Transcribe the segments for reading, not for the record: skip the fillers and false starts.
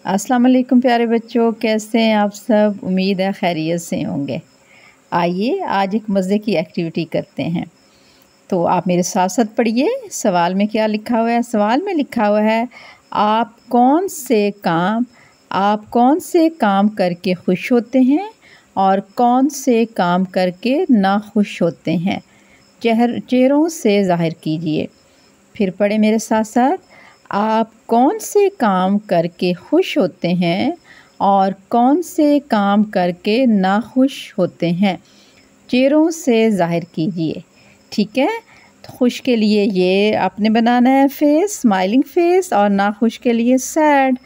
अस्सलाम वालेकुम प्यारे बच्चों, कैसे हैं आप सब। उम्मीद है खैरियत से होंगे। आइए आज एक मज़े की एक्टिविटी करते हैं। तो आप मेरे साथ साथ पढ़िए। सवाल में क्या लिखा हुआ है। सवाल में लिखा हुआ है आप कौन से काम करके खुश होते हैं और कौन से काम करके ना खुश होते हैं, चेहरों से ज़ाहिर कीजिए। फिर पढ़े मेरे साथ साथ। आप कौन से काम करके खुश होते हैं और कौन से काम करके नाखुश होते हैं, चेहरों से ज़ाहिर कीजिए। ठीक है। तो खुश के लिए ये आपने बनाना है फेस, स्माइलिंग फेस, और नाखुश के लिए सैड।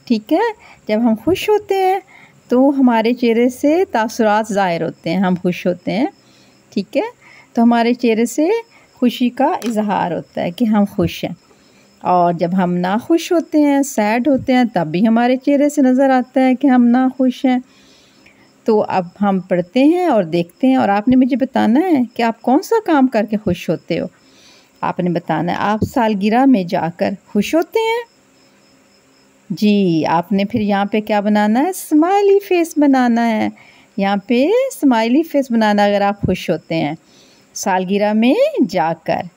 ठीक है। जब हम खुश होते हैं तो हमारे चेहरे से तासुरात ज़ाहिर होते हैं, हम खुश होते हैं। ठीक है। तो हमारे चेहरे से खुशी का इजहार होता है कि हम खुश हैं। और जब हम ना खुश होते हैं, सैड होते हैं, तब भी हमारे चेहरे से नज़र आता है कि हम ना खुश हैं। तो अब हम पढ़ते हैं और देखते हैं, और आपने मुझे बताना है कि आप कौन सा काम करके खुश होते हो। आपने बताना है आप सालगिरह में जाकर खुश होते हैं जी। आपने फिर यहाँ पे क्या बनाना है, स्माइली फेस बनाना है। यहाँ पे स्माइली फेस बनाना अगर आप खुश होते हैं सालगिरह में जाकर।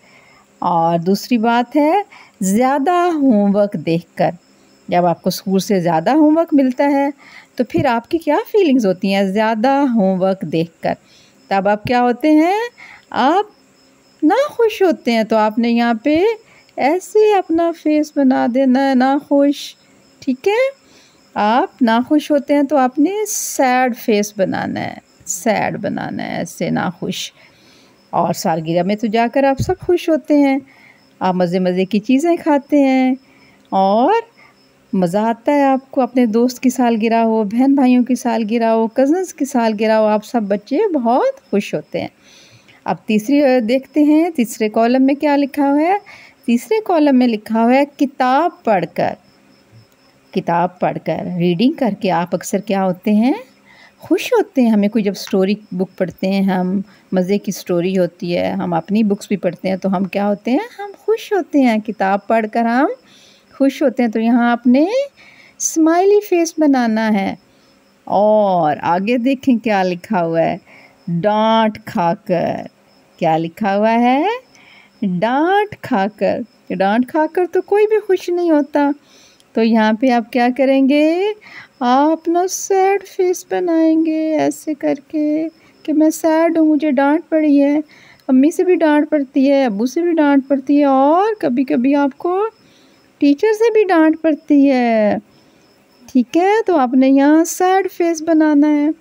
और दूसरी बात है ज़्यादा होमवर्क देखकर। जब आपको स्कूल से ज़्यादा होमवर्क मिलता है तो फिर आपकी क्या फीलिंग्स होती हैं ज़्यादा होमवर्क देखकर। तब आप क्या होते हैं, आप ना खुश होते हैं। तो आपने यहाँ पे ऐसे अपना फेस बना देना है ना खुश। ठीक है। आप ना खुश होते हैं तो आपने सैड फेस बनाना है, सैड बनाना है, ऐसे ना खुश। और सालगिरह में तो जाकर आप सब खुश होते हैं, आप मज़े मज़े की चीज़ें खाते हैं और मज़ा आता है आपको। अपने दोस्त की सालगिरह हो, बहन भाइयों की सालगिरह हो, कज़न्स की सालगिरह हो, आप सब बच्चे बहुत खुश होते हैं। अब तीसरी देखते हैं, तीसरे कॉलम में क्या लिखा हुआ है। तीसरे कॉलम में लिखा हुआ है किताब पढ़कर। किताब पढ़कर, रीडिंग करके आप अक्सर क्या होते हैं, खुश होते हैं। हमें कोई जब स्टोरी बुक पढ़ते हैं, हम मज़े की स्टोरी होती है, हम अपनी बुक्स भी पढ़ते हैं, तो हम क्या होते हैं, हम खुश होते हैं। किताब पढ़कर हम खुश होते हैं। तो यहाँ आपने स्माइली फेस बनाना है। और आगे देखें क्या लिखा हुआ है, डांट खाकर। क्या लिखा हुआ है, डांट खाकर। डांट खाकर तो कोई भी खुश नहीं होता। तो यहाँ पे आप क्या करेंगे, आप ना सैड फेस बनाएंगे ऐसे करके कि मैं सैड हूँ, मुझे डांट पड़ी है। अम्मी से भी डांट पड़ती है, अब्बू से भी डांट पड़ती है, और कभी कभी आपको टीचर से भी डांट पड़ती है। ठीक है। तो आपने यहाँ सैड फेस बनाना है।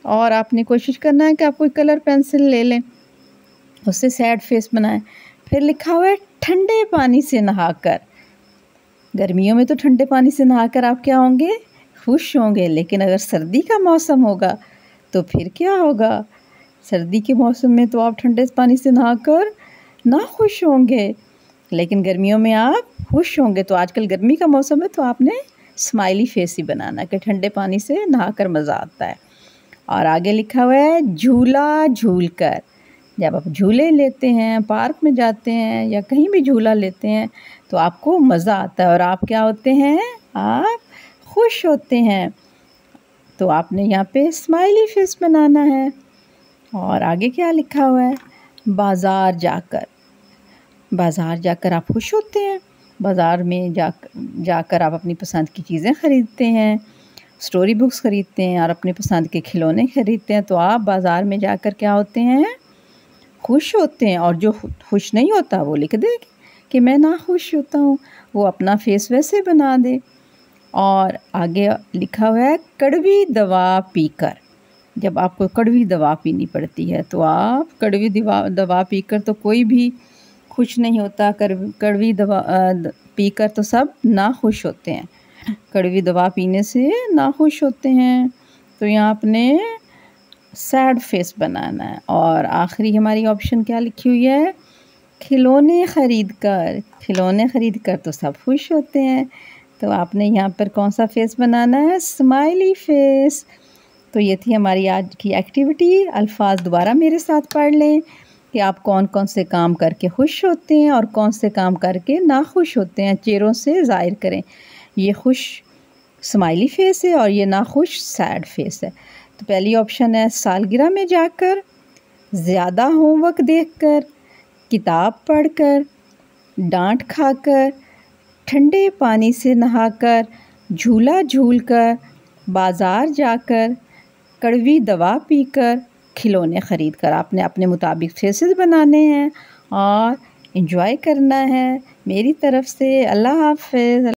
और आपने कोशिश करना है कि आप कोई कलर पेंसिल ले लें, उससे सैड फेस बनाएं। फिर लिखा हुआ है ठंडे पानी से नहाकर। गर्मियों में तो ठंडे पानी से नहाकर आप क्या होंगे, खुश होंगे। लेकिन अगर सर्दी का मौसम होगा तो फिर क्या होगा, सर्दी के मौसम में तो आप ठंडे पानी से नहाकर ना खुश होंगे, लेकिन गर्मियों में आप खुश होंगे। तो आजकल गर्मी का मौसम है तो आपने स्माइली फेस ही बनाना कि ठंडे पानी से नहाकर मज़ा आता है। और आगे लिखा हुआ है झूला झूलकर। जब आप झूले लेते हैं, पार्क में जाते हैं या कहीं भी झूला लेते हैं तो आपको मज़ा आता है और आप क्या होते हैं, आप खुश होते हैं। तो आपने यहाँ पे स्माइली फेस बनाना है। और आगे क्या लिखा हुआ है, बाज़ार जाकर। बाज़ार जाकर आप खुश होते हैं। बाज़ार में जाकर आप अपनी पसंद की चीज़ें ख़रीदते हैं, स्टोरी बुक्स ख़रीदते हैं और अपने पसंद के खिलौने ख़रीदते हैं। तो आप बाज़ार में जाकर क्या होते हैं, खुश होते हैं। और जो खुश नहीं होता वो लिख दे कि मैं ना खुश होता हूँ, वो अपना फेस वैसे बना दे। और आगे लिखा हुआ है कड़वी दवा पीकर। जब आपको कड़वी दवा पीनी पड़ती है तो आप कड़वी दवा पीकर तो कोई भी खुश नहीं होता। कड़वी दवा पीकर तो सब ना खुश होते हैं। कड़वी दवा पीने से ना खुश होते हैं। तो यहाँ अपने सैड फेस बनाना है। और आखिरी हमारी ऑप्शन क्या लिखी हुई है, खिलौने ख़रीद कर। खिलौने ख़रीद कर तो सब खुश होते हैं। तो आपने यहाँ पर कौन सा फेस बनाना है, स्माइली फेस। तो ये थी हमारी आज की एक्टिविटी। अल्फाज दोबारा मेरे साथ पढ़ लें कि आप कौन कौन से काम करके खुश होते हैं और कौन से काम करके नाखुश होते हैं, चेहरों से ज़ाहिर करें। ये खुश स्माइली फेस है और ये नाखुश सैड फेस है। तो पहली ऑप्शन है सालगिरह में जाकर, ज़्यादा होमवर्क देखकर, किताब पढ़कर, डांट खाकर, ठंडे पानी से नहाकर, झूला झूलकर, बाज़ार जाकर, कड़वी दवा पीकर, खिलौने ख़रीद कर। आपने अपने मुताबिक फेसेस बनाने हैं और एंजॉय करना है। मेरी तरफ़ से अल्लाह हाफ़िज़।